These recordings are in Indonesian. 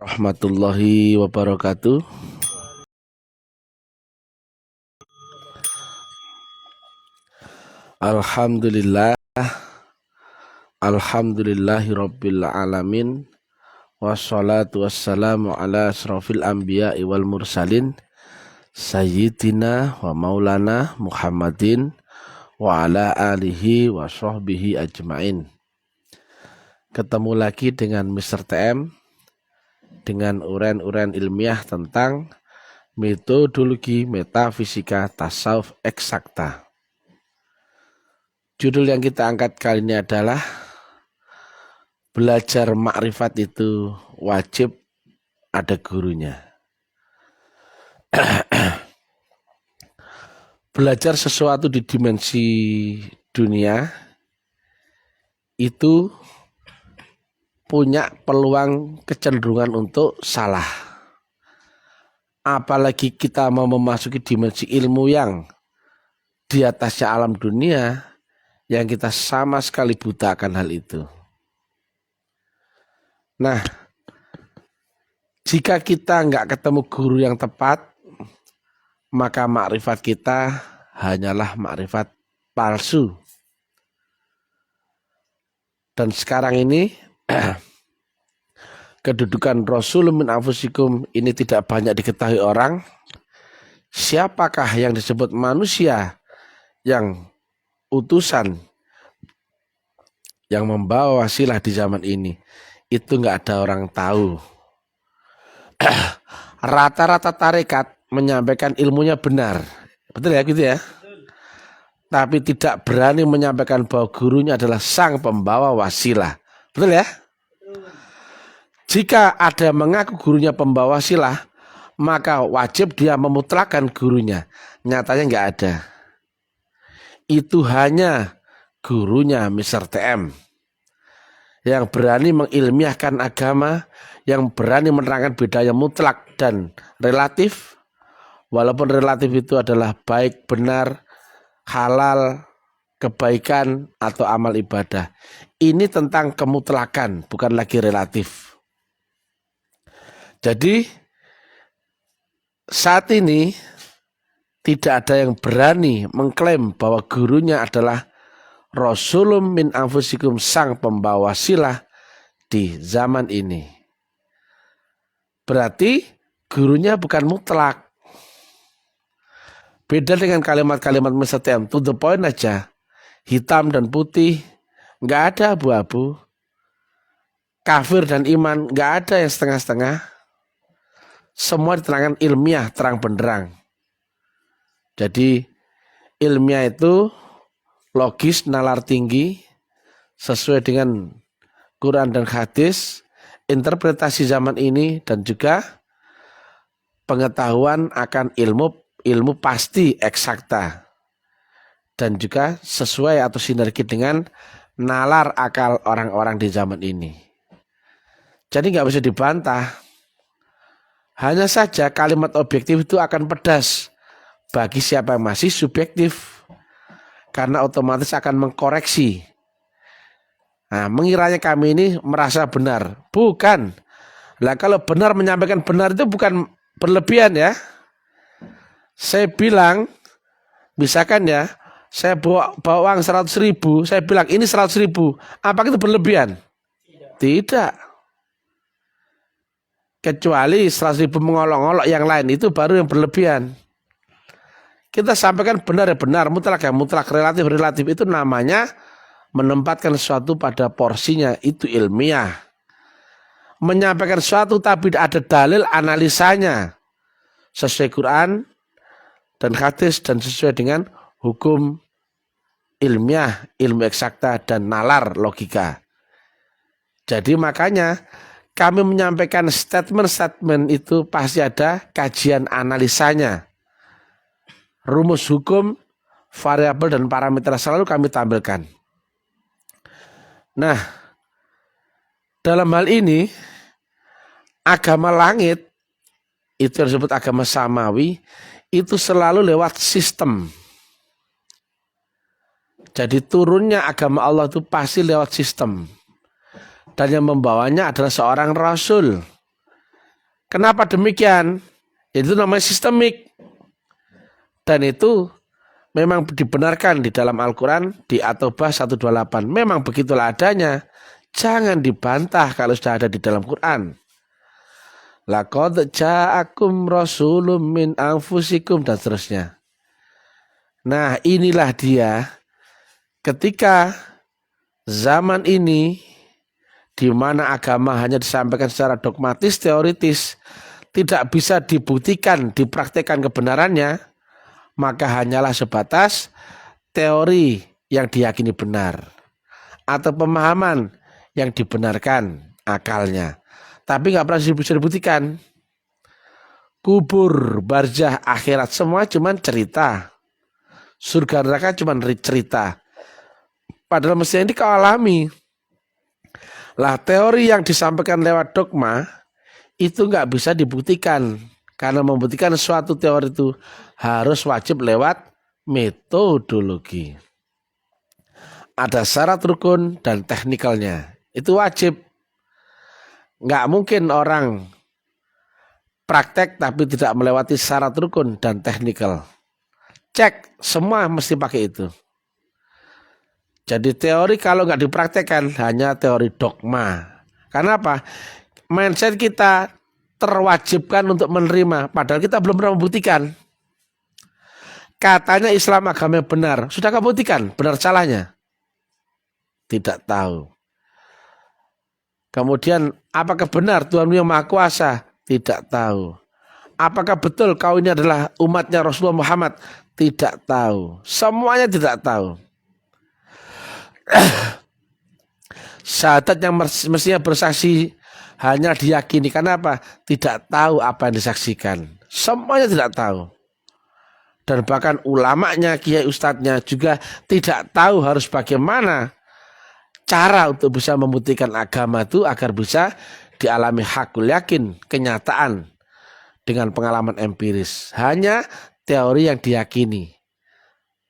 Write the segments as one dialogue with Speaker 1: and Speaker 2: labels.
Speaker 1: Rahmatullahi wabarakatuh. Alhamdulillah, alhamdulillahi rabbil alamin. Wassalatu wassalamu ala asrafil anbiya'i wal mursalin sayyidina wa maulana Muhammadin wa ala alihi wa sahbihi ajmain. Ketemu lagi dengan Mr. TM dengan uren-uren ilmiah tentang metodologi metafisika tasawuf eksakta. Judul yang kita angkat kali ini adalah belajar makrifat itu wajib ada gurunya. Belajar sesuatu di dimensi dunia itu punya peluang kecenderungan untuk salah. Apalagi kita mau memasuki dimensi ilmu yang di atasnya alam dunia, yang kita sama sekali buta akan hal itu. Nah, jika kita nggak ketemu guru yang tepat, maka makrifat kita hanyalah makrifat palsu. Dan sekarang ini kedudukan Rasulun min anfusikum ini tidak banyak diketahui orang. Siapakah yang disebut manusia yang utusan yang membawa wasilah di zaman ini? Itu nggak ada orang tahu. Rata-rata tarekat menyampaikan ilmunya benar, betul ya gitu ya. Tapi tidak berani menyampaikan bahwa gurunya adalah sang pembawa wasilah, betul ya. Jika ada mengaku gurunya pembawa wasilah, maka wajib dia memutlakkan gurunya. Nyatanya nggak ada. Itu hanya gurunya Mr. TM yang berani mengilmiahkan agama, yang berani menerangkan bedanya mutlak dan relatif, walaupun relatif itu adalah baik, benar, halal, kebaikan, atau amal ibadah. Ini tentang kemutlakan, bukan lagi relatif. Jadi saat ini tidak ada yang berani mengklaim bahwa gurunya adalah Rasulun min anfusikum, sang pembawa wasilah di zaman ini. Berarti gurunya bukan mutlak. Beda dengan kalimat-kalimat Mr. TM, to the point aja. Hitam dan putih, nggak ada abu-abu. Kafir dan iman, nggak ada yang setengah-setengah. Semua diterangkan ilmiah, terang benderang. Jadi ilmiah itu logis, nalar tinggi, sesuai dengan Quran dan hadis, interpretasi zaman ini, dan juga pengetahuan akan ilmu pasti eksakta, dan juga sesuai atau sinergi dengan nalar akal orang-orang di zaman ini. Jadi nggak bisa dibantah. Hanya saja kalimat objektif itu akan pedas bagi siapa yang masih subjektif, karena otomatis akan mengkoreksi. Nah, mengiranya kami ini merasa benar. Bukan. Lah kalau benar, menyampaikan benar itu bukan berlebihan ya. Saya bilang, misalkan ya, saya bawa uang 100.000, saya bilang ini 100.000. Apakah itu berlebihan? Tidak. Kecuali 100.000 mengolok-olok yang lain, itu baru yang berlebihan. Kita sampaikan benar ya benar, mutlak ya mutlak, relatif itu namanya menempatkan sesuatu pada porsinya, itu ilmiah. Menyampaikan sesuatu tapi ada dalil analisanya sesuai Quran dan hadis dan sesuai dengan hukum ilmiah, ilmu eksakta dan nalar logika. Jadi makanya kami menyampaikan statement itu pasti ada kajian analisanya. Rumus hukum, variabel dan parameter selalu kami tampilkan. Nah, dalam hal ini agama langit, itu yang disebut agama samawi, itu selalu lewat sistem. Jadi turunnya agama Allah itu pasti lewat sistem. Dan yang membawanya adalah seorang rasul. Kenapa demikian? Itu namanya sistemik. Dan itu memang dibenarkan di dalam Al-Quran di At-Taubah 128. Memang begitulah adanya. Jangan dibantah kalau sudah ada di dalam Quran. Laqad ja'akum rasulun min anfusikum dan seterusnya. Nah, inilah dia ketika zaman ini di mana agama hanya disampaikan secara dogmatis, teoritis, tidak bisa dibuktikan, dipraktekkan kebenarannya, maka hanyalah sebatas teori yang diyakini benar atau pemahaman yang dibenarkan akalnya, tapi nggak pernah bisa dibuktikan. Kubur, barzah, akhirat semua cuman cerita. Surga neraka cuman cerita. Padahal mestinya ini kau alami. Lah teori yang disampaikan lewat dogma itu nggak bisa dibuktikan. Karena membuktikan suatu teori itu harus wajib lewat metodologi. Ada syarat rukun dan teknikalnya. Itu wajib. Nggak mungkin orang praktek tapi tidak melewati syarat rukun dan teknikal. Cek, semua mesti pakai itu. Jadi teori kalau nggak dipraktekkan hanya teori dogma. Karena apa? Mindset kita terwajibkan untuk menerima, padahal kita belum pernah membuktikan. Katanya Islam agama yang benar, sudah kamu buktikan benar salahnya? Tidak tahu. Kemudian apakah benar Tuhanmu yang Maha Kuasa? Tidak tahu. Apakah betul kau ini adalah umatnya Rasulullah Muhammad? Tidak tahu. Semuanya tidak tahu. Syahadat yang mestinya bersaksi hanya diyakini. Karena apa? Tidak tahu apa yang disaksikan. Semuanya tidak tahu. Dan bahkan ulamanya, kiai ustadznya juga tidak tahu harus bagaimana cara untuk bisa membuktikan agama itu agar bisa dialami hakul yakin, kenyataan dengan pengalaman empiris. Hanya teori yang diyakini,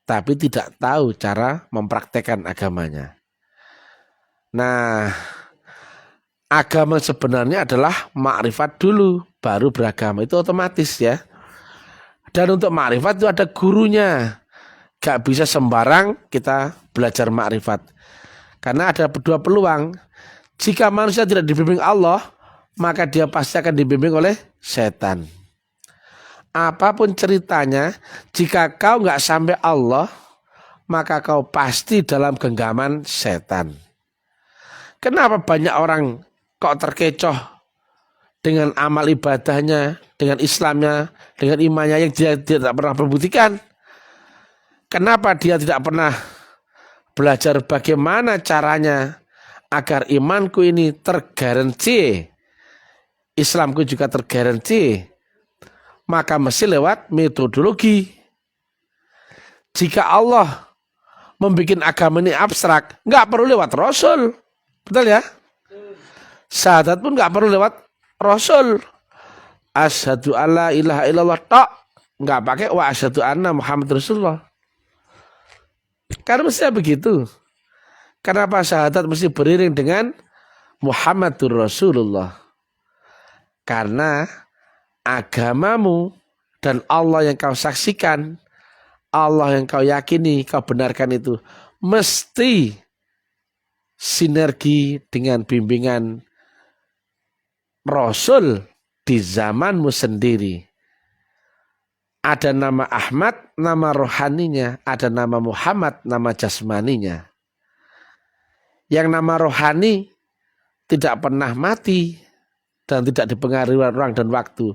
Speaker 1: tapi tidak tahu cara mempraktekkan agamanya. Nah, agama sebenarnya adalah makrifat dulu, baru beragama. Itu otomatis ya. Dan untuk makrifat itu ada gurunya. Gak bisa sembarang kita belajar makrifat. Karena ada dua peluang. Jika manusia tidak dibimbing Allah, maka dia pasti akan dibimbing oleh setan. Apapun ceritanya, jika kau nggak sampai Allah, maka kau pasti dalam genggaman setan. Kenapa banyak orang kok terkecoh dengan amal ibadahnya, dengan Islamnya, dengan imannya yang dia tidak pernah membuktikan? Kenapa dia tidak pernah belajar bagaimana caranya agar imanku ini tergaransi, Islamku juga tergaransi? Maka mesti lewat metodologi. Jika Allah membuat agama ini abstrak, nggak perlu lewat Rasul, betul ya? Syahadat pun nggak perlu lewat Rasul. Asyhadu alla ilaha illallah tok, nggak pakai wa asyhadu anna Muhammad Rasulullah. Karena mesti begitu. Kenapa syahadat mesti beriring dengan Muhammadur Rasulullah? Karena agamamu dan Allah yang kau saksikan, Allah yang kau yakini, kau benarkan itu mesti sinergi dengan bimbingan Rasul di zamanmu sendiri. Ada nama Ahmad, nama rohaninya, ada nama Muhammad, nama jasmaninya. Yang nama rohani tidak pernah mati dan tidak dipengaruhi ruang dan waktu.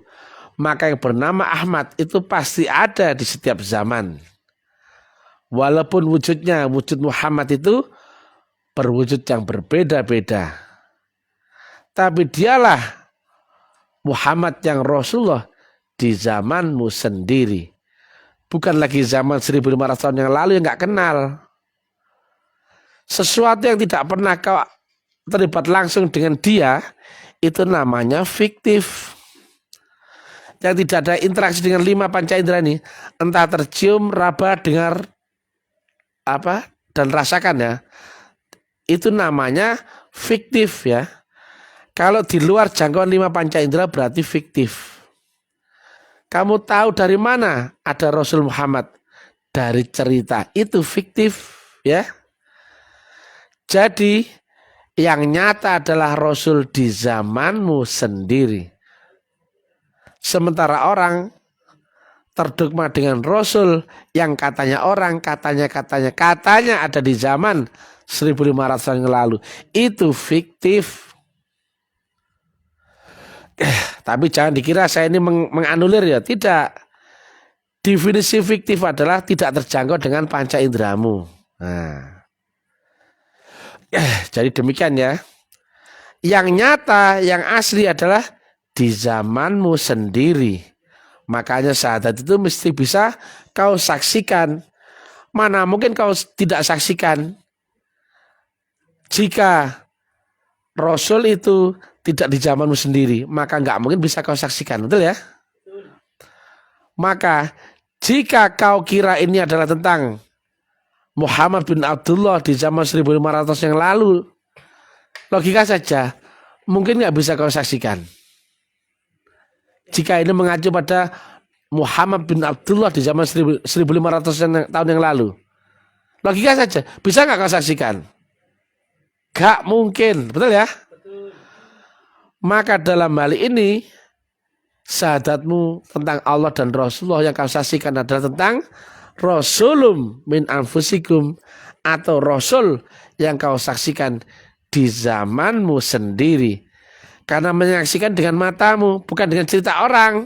Speaker 1: Maka yang bernama Ahmad itu pasti ada di setiap zaman. Walaupun wujudnya, wujud Muhammad itu berwujud yang berbeda-beda. Tapi dialah Muhammad yang Rasulullah di zamanmu sendiri. Bukan lagi zaman 1500 tahun yang lalu yang gak kenal. Sesuatu yang tidak pernah kau terlibat langsung dengan dia, itu namanya fiktif. Yang tidak ada interaksi dengan 5 panca indera ini, entah tercium, raba, dengar, dan rasakan ya, itu namanya fiktif ya. Kalau di luar jangkauan 5 panca indera berarti fiktif. Kamu tahu dari mana ada Rasul Muhammad? Dari cerita, itu fiktif, ya. Jadi yang nyata adalah Rasul di zamanmu sendiri. Sementara orang terdogma dengan Rasul yang katanya orang, katanya ada di zaman 1500 tahun yang lalu. Itu fiktif. Tapi jangan dikira saya ini menganulir ya, tidak. Definisi fiktif adalah tidak terjangkau dengan panca inderamu. Nah, jadi demikian ya. Yang nyata, yang asli adalah di zamanmu sendiri. Makanya syahadat itu mesti bisa kau saksikan. Mana mungkin kau tidak saksikan? Jika Rasul itu tidak di zamanmu sendiri, maka nggak mungkin bisa kau saksikan, betul ya? Maka jika kau kira ini adalah tentang Muhammad bin Abdullah di zaman 1500 yang lalu, logika saja, mungkin nggak bisa kau saksikan. Jika ini mengacu pada Muhammad bin Abdullah di zaman 1500 tahun yang lalu, logika saja, bisa nggak kau saksikan? Gak mungkin, betul ya? Maka dalam hal ini, syahadatmu tentang Allah dan Rasulullah yang kau saksikan adalah tentang Rasulum min anfusikum, atau Rasul yang kau saksikan di zamanmu sendiri. Karena menyaksikan dengan matamu, bukan dengan cerita orang,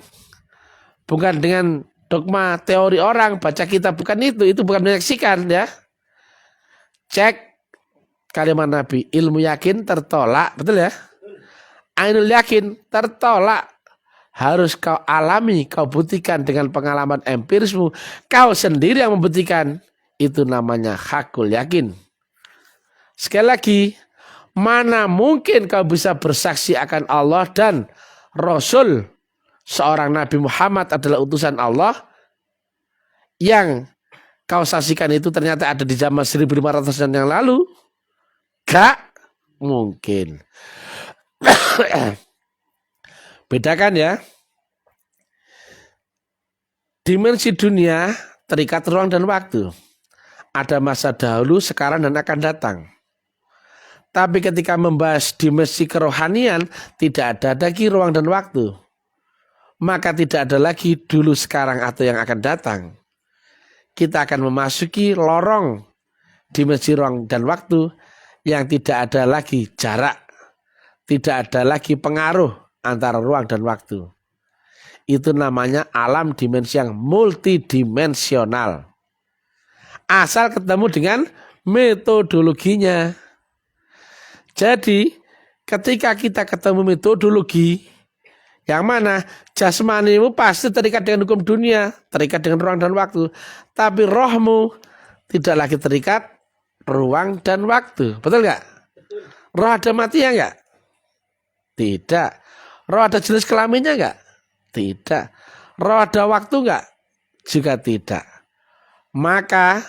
Speaker 1: bukan dengan dogma teori orang, baca kitab, bukan itu bukan menyaksikan ya. Cek kalimat Nabi, ilmu yakin tertolak, betul ya? Ainul yakin tertolak. Harus kau alami, kau buktikan dengan pengalaman empirismu. Kau sendiri yang membuktikan. Itu namanya hakul yakin. Sekali lagi, mana mungkin kau bisa bersaksi akan Allah dan Rasul seorang Nabi Muhammad adalah utusan Allah yang kau saksikan itu ternyata ada di zaman 1500 tahun yang lalu? Gak mungkin. Bedakan ya. Dimensi dunia terikat ruang dan waktu. Ada masa dahulu, sekarang, dan akan datang. Tapi ketika membahas dimensi kerohanian, tidak ada lagi ruang dan waktu. Maka tidak ada lagi dulu, sekarang, atau yang akan datang. Kita akan memasuki lorong dimensi ruang dan waktu yang tidak ada lagi jarak. Tidak ada lagi pengaruh antara ruang dan waktu. Itu namanya alam dimensi yang multidimensional. Asal ketemu dengan metodologinya. Jadi ketika kita ketemu metodologi yang mana jasmanimu pasti terikat dengan hukum dunia, terikat dengan ruang dan waktu. Tapi rohmu tidak lagi terikat ruang dan waktu. Betul nggak? Roh ada matinya nggak? Tidak. Roh ada jenis kelaminnya nggak? Tidak. Roh ada waktu nggak? Juga tidak. Maka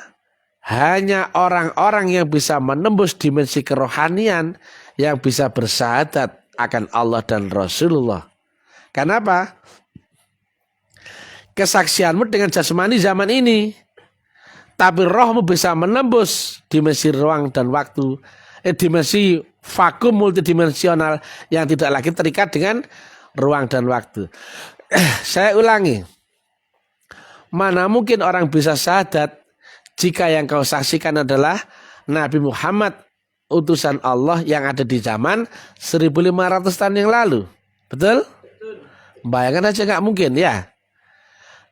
Speaker 1: hanya orang-orang yang bisa menembus dimensi kerohanian yang bisa bersyahadat akan Allah dan Rasulullah. Kenapa? Kesaksianmu dengan jasmani zaman ini, tapi rohmu bisa menembus dimensi ruang dan waktu, dimensi vakum multidimensional yang tidak lagi terikat dengan ruang dan waktu. Saya ulangi, mana mungkin orang bisa syahadat jika yang kau saksikan adalah Nabi Muhammad, utusan Allah yang ada di zaman 1500 tahun yang lalu. Betul? Bayangkan aja nggak mungkin ya.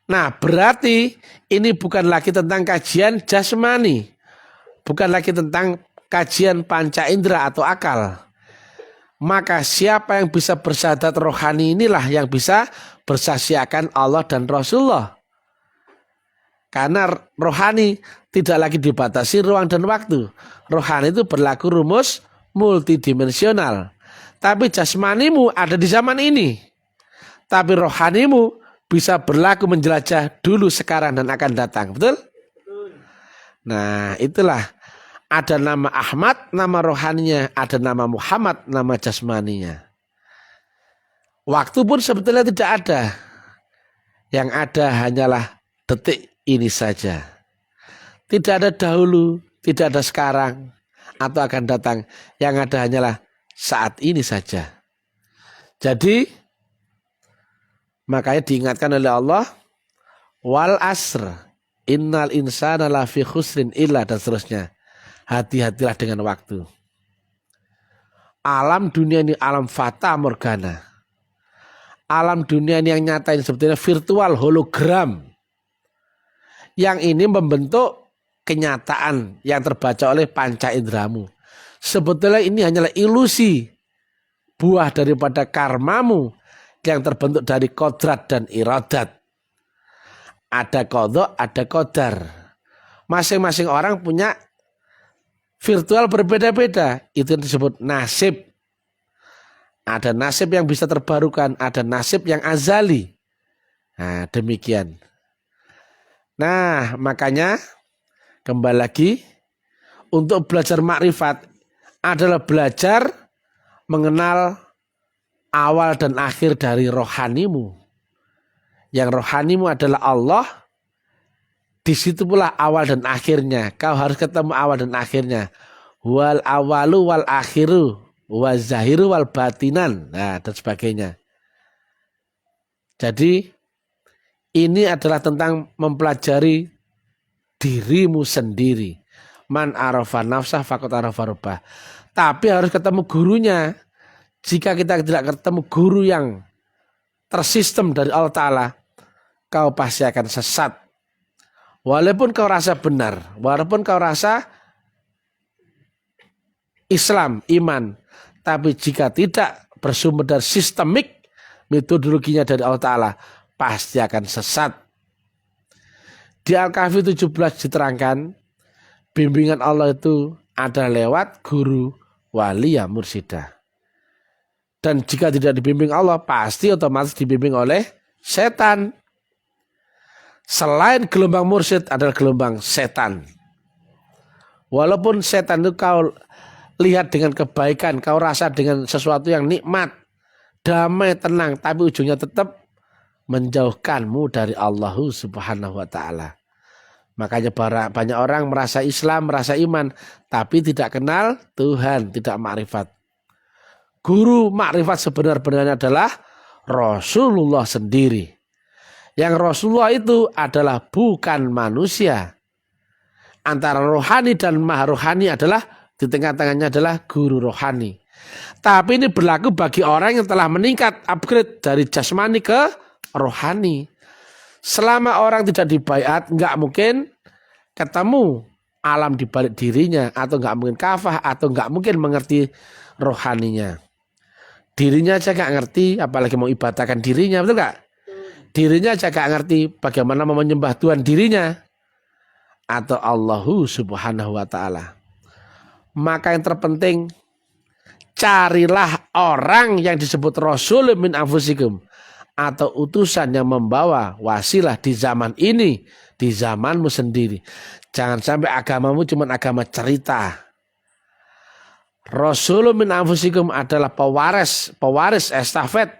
Speaker 1: Nah berarti ini bukan lagi tentang kajian jasmani, bukan lagi tentang kajian panca indera atau akal. Maka siapa yang bisa bersyahadat rohani inilah yang bisa bersaksi akan Allah dan Rasulullah. Karena rohani tidak lagi dibatasi ruang dan waktu. Rohani itu berlaku rumus multidimensional. Tapi jasmanimu ada di zaman ini. Tapi rohanimu bisa berlaku menjelajah dulu, sekarang, dan akan datang. Betul? Nah itulah. Ada nama Ahmad, nama rohaninya. Ada nama Muhammad, nama jasmaninya. Waktu pun sebetulnya tidak ada. Yang ada hanyalah detik ini saja. Tidak ada dahulu, tidak ada sekarang, atau akan datang. Yang ada hanyalah saat ini saja. Jadi, makanya diingatkan oleh Allah, wal asr, innal insana lafi khusrin illa, dan seterusnya. Hati-hatilah dengan waktu. Alam dunia ini alam fata morgana. Alam dunia ini yang nyata ini sebetulnya virtual hologram. Yang ini membentuk kenyataan yang terbaca oleh panca indramu. Sebetulnya ini hanyalah ilusi, buah daripada karmamu yang terbentuk dari kodrat dan iradat. Ada kodok, ada kodar. Masing-masing orang punya virtual berbeda-beda. Itu yang disebut nasib. Ada nasib yang bisa terbarukan, ada nasib yang azali. Nah, demikian. Nah, makanya kembali lagi, untuk belajar makrifat adalah belajar mengenal awal dan akhir dari rohanimu. Yang rohanimu adalah Allah. Di situ pula awal dan akhirnya. Kau harus ketemu awal dan akhirnya. Wal awalu wal akhiru, wal zahiru wal batinan, nah, dan sebagainya. Jadi ini adalah tentang mempelajari dirimu sendiri. Man arafa nafsah faqad arafa rabbah. Tapi harus ketemu gurunya. Jika kita tidak ketemu guru yang tersistem dari Allah Ta'ala, kau pasti akan sesat. Walaupun kau rasa benar, walaupun kau rasa Islam, iman, tapi jika tidak bersumber dari sistemik, metodologinya dari Allah Ta'ala, pasti akan sesat. Di Al-Kahfi 17 diterangkan, bimbingan Allah itu ada lewat guru, wali, ya mursidah. Dan jika tidak dibimbing Allah, pasti otomatis dibimbing oleh setan. Selain gelombang mursyid adalah gelombang setan. Walaupun setan itu kau lihat dengan kebaikan, kau rasa dengan sesuatu yang nikmat, damai, tenang, tapi ujungnya tetap menjauhkanmu dari Allah Subhanahu wa Ta'ala. Makanya banyak orang merasa Islam, merasa iman, tapi tidak kenal Tuhan, tidak makrifat. Guru makrifat sebenar-benarnya adalah Rasulullah sendiri. Yang Rasulullah itu adalah bukan manusia. Antara rohani dan maha rohani adalah di tengah-tengahnya adalah guru rohani. Tapi ini berlaku bagi orang yang telah meningkat, upgrade dari jasmani ke rohani. Selama orang tidak dibaiat, nggak mungkin ketemu alam di balik dirinya, atau nggak mungkin kafah, atau nggak mungkin mengerti rohaninya. Dirinya aja nggak ngerti, apalagi mau ibadahkan dirinya, betul nggak? Dirinya aja nggak ngerti bagaimana mau menyembah Tuhan dirinya atau Allahu Subhanahu wa Ta'ala. Maka yang terpenting, carilah orang yang disebut Rasul min anfusikum, atau utusan yang membawa wasilah di zaman ini, di zamanmu sendiri. Jangan sampai agamamu cuma agama cerita. Rasul min anfusikum adalah pewaris estafet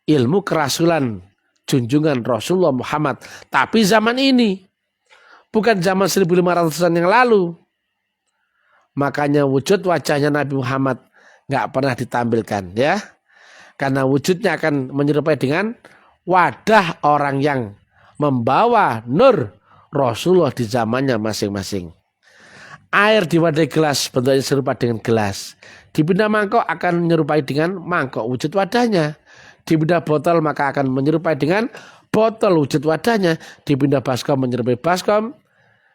Speaker 1: ilmu kerasulan junjungan Rasulullah Muhammad. Tapi zaman ini, bukan zaman 1500-an yang lalu. Makanya wujud wajahnya Nabi Muhammad nggak pernah ditampilkan, ya. Karena wujudnya akan menyerupai dengan wadah orang yang membawa nur Rasulullah di zamannya masing-masing. Air di wadah gelas bentuknya serupa dengan gelas. Dipindah mangkok akan menyerupai dengan mangkok wujud wadahnya. Dipindah botol maka akan menyerupai dengan botol wujud wadahnya. Dipindah baskom menyerupai baskom.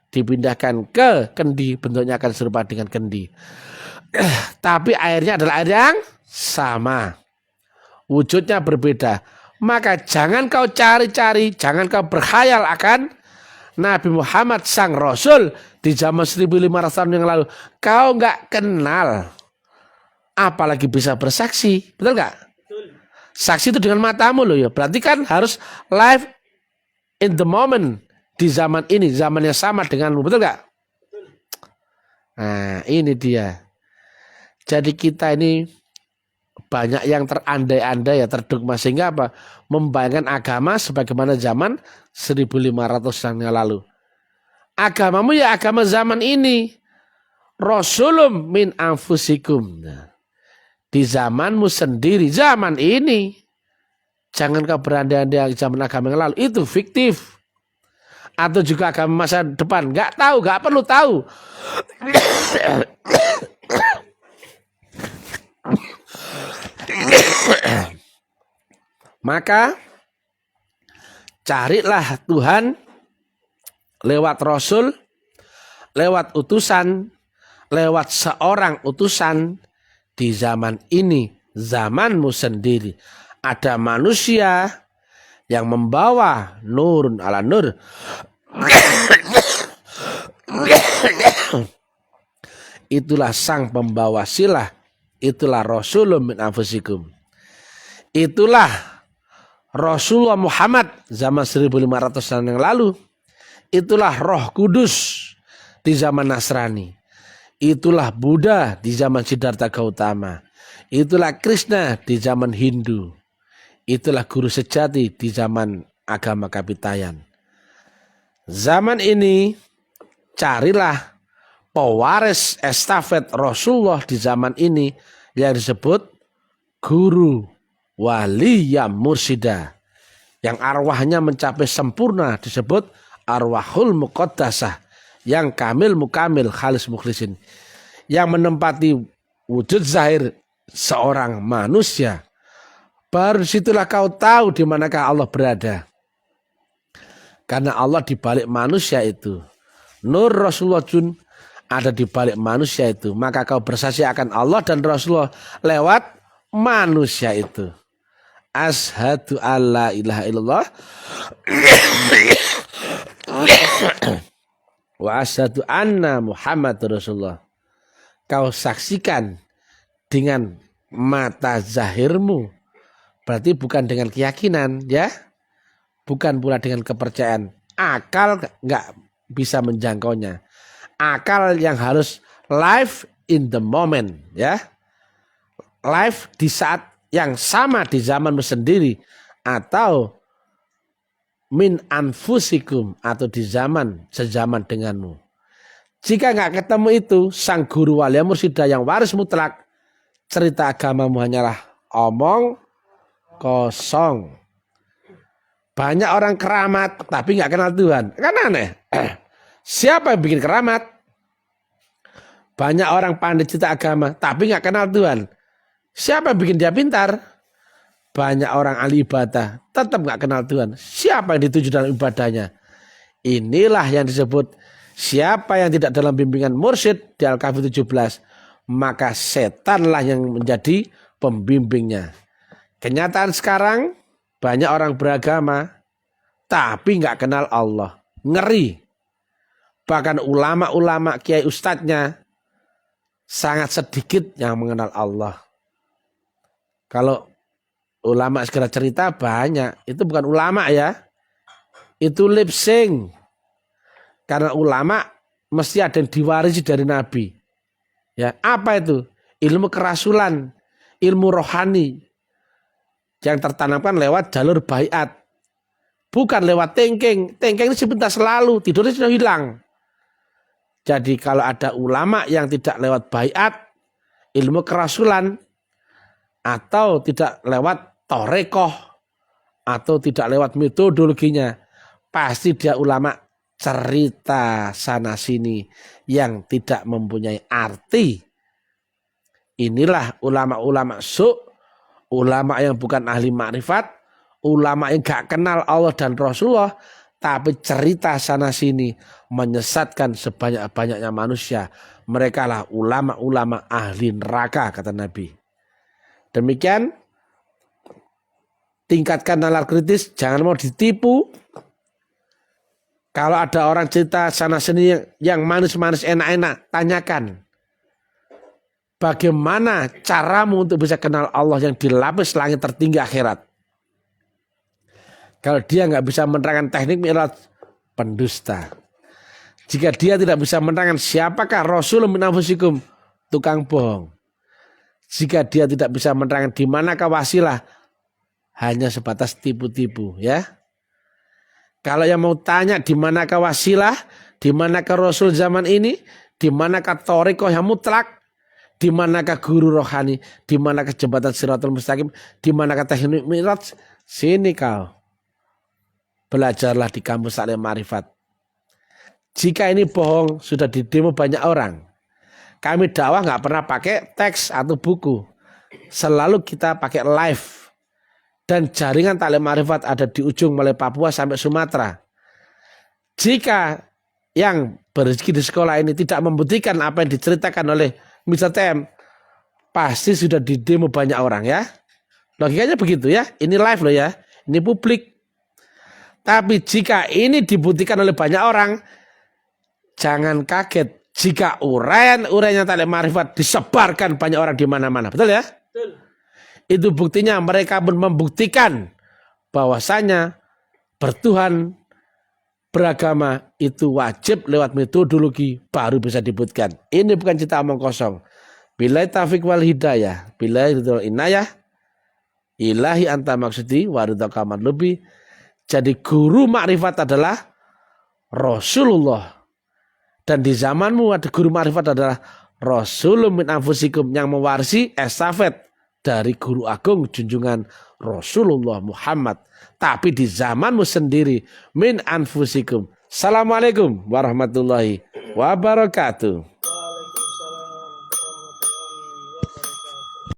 Speaker 1: Dipindahkan ke kendi bentuknya akan serupa dengan kendi. Tapi airnya adalah air yang sama. Wujudnya berbeda. Maka jangan kau cari-cari, jangan kau berkhayal akan Nabi Muhammad sang Rasul di zaman 1500 tahun yang lalu. Kau nggak kenal, apalagi bisa bersaksi, betul nggak? Saksi itu dengan matamu loh ya. Berarti kan harus live in the moment, di zaman ini, zaman yang sama denganmu, betul nggak? Nah, ini dia. Jadi kita ini banyak yang terandai-andai ya, terdogma, sehingga apa? Membayangkan agama sebagaimana zaman 1500 tahun yang lalu. Agamamu ya agama zaman ini. Rasulum min anfusikum. Nah, di zamanmu sendiri, zaman ini. Jangan kau berandai-andai zaman agama yang lalu. Itu fiktif. Atau juga agama masa depan. Gak tahu, gak perlu tahu. Maka carilah Tuhan lewat Rasul, lewat utusan, lewat seorang utusan di zaman ini, zamanmu sendiri. Ada manusia yang membawa nurun ala nur. Itulah sang pembawa silah. Itulah Rasulun min anfusikum. Itulah Rasulullah Muhammad zaman 1500 tahun yang lalu. Itulah Roh Kudus di zaman Nasrani. Itulah Buddha di zaman Siddhartha Gautama. Itulah Krishna di zaman Hindu. Itulah guru sejati di zaman agama Kapitayan. Zaman ini carilah pewaris estafet Rasulullah di zaman ini yang disebut guru wali yang mursida, yang arwahnya mencapai sempurna disebut arwahul muqaddasah, yang kamil mukamil khalis mukhlisin, yang menempati wujud zahir seorang manusia. Baru disitulah kau tahu di manakah Allah berada. Karena Allah di balik manusia itu. Nur Rasulullah Jun ada di balik manusia itu. Maka kau bersaksi akan Allah dan Rasulullah lewat manusia itu. Asyhadu alla ilaha illallah wa asyhadu anna Muhammad Rasulullah. Kau saksikan dengan mata zahirmu. Berarti bukan dengan keyakinan, ya. Bukan pula dengan kepercayaan. Akal nggak bisa menjangkaunya. Akal yang harus live in the moment, ya. Live di saat yang sama di zamanmu sendiri, atau min anfusikum, atau di zaman sezaman denganmu. Jika nggak ketemu itu, sang guru wali mursyida yang waris mutlak, cerita agamamu hanyalah omong kosong. Banyak orang keramat tapi nggak kenal Tuhan. Kan aneh. Siapa yang bikin keramat? Banyak orang pandai cerita agama tapi nggak kenal Tuhan. Siapa yang bikin dia pintar? Banyak orang ahli ibadah tetap nggak kenal Tuhan. Siapa yang dituju dalam ibadahnya? Inilah yang disebut siapa yang tidak dalam bimbingan mursyid di Al-Kahfi 17, maka setanlah yang menjadi pembimbingnya. Kenyataan sekarang banyak orang beragama tapi nggak kenal Allah. Ngeri. Bahkan ulama-ulama kiai ustadznya sangat sedikit yang mengenal Allah. Kalau ulama segera cerita banyak, itu bukan ulama ya. Itu lip sync. Karena ulama mesti ada yang diwarisi dari Nabi. Ya, apa itu? Ilmu kerasulan, ilmu rohani yang tertanamkan lewat jalur baiat. Bukan lewat tengking. Tengking ini sebentar selalu, tidurnya sudah hilang. Jadi kalau ada ulama yang tidak lewat baiat, ilmu kerasulan, atau tidak lewat torekoh, atau tidak lewat metodologinya, pasti dia ulama cerita sana sini yang tidak mempunyai arti. Inilah ulama-ulama ulama yang bukan ahli makrifat, ulama yang gak kenal Allah dan Rasulullah, tapi cerita sana sini menyesatkan sebanyak-banyaknya manusia. Mereka lah ulama-ulama ahli neraka, kata Nabi. Demikian, tingkatkan nalar kritis, jangan mau ditipu. Kalau ada orang cerita sana sini yang manis-manis enak-enak, tanyakan. Bagaimana caramu untuk bisa kenal Allah yang dilapis langit tertinggi akhirat? Kalau dia nggak bisa menerangkan teknik mi'raj, pendusta. Jika dia tidak bisa menerangkan siapakah Rasul min anfusikum, tukang bohong. Jika dia tidak bisa menerangkan di manakah wasilah, hanya sebatas tipu-tipu ya. Kalau yang mau tanya di manakah wasilah, di manakah Rasul zaman ini, di manakah thariqah yang mutlak, di manakah guru rohani, di manakah jembatan Shiratal Mustaqim, di manakah teknik Mi'raj, sini kau. Belajarlah di kampus Alim Ma'rifat. Jika ini bohong, sudah didemo banyak orang. Kami dakwah nggak pernah pakai teks atau buku. Selalu kita pakai live. Dan jaringan Taklim Ma'rifat ada di ujung mulai Papua sampai Sumatera. Jika yang berrezeki di sekolah ini tidak membuktikan apa yang diceritakan oleh Mr. TM, pasti sudah didemo banyak orang ya. Logikanya begitu ya. Ini live loh ya. Ini publik. Tapi jika ini dibuktikan oleh banyak orang, jangan kaget jika uraian-uraiannya Taklim Ma'rifat disebarkan banyak orang di mana-mana. Betul ya? Betul. Itu buktinya mereka pun membuktikan bahwasanya bertuhan beragama itu wajib lewat metodologi baru bisa dibuktikan. Ini bukan cerita omong kosong. Billahi taufiq wal hidayah, billahi ridhal inayah, ilahi anta maksudi waridhaka lebih. Jadi guru makrifat adalah Rasulullah. Dan di zamanmu ada guru makrifat adalah Rasulun min anfusikum yang mewarisi estafet dari guru agung junjungan Rasulullah Muhammad. Tapi di zamanmu sendiri min anfusikum. Assalamualaikum warahmatullahi wabarakatuh.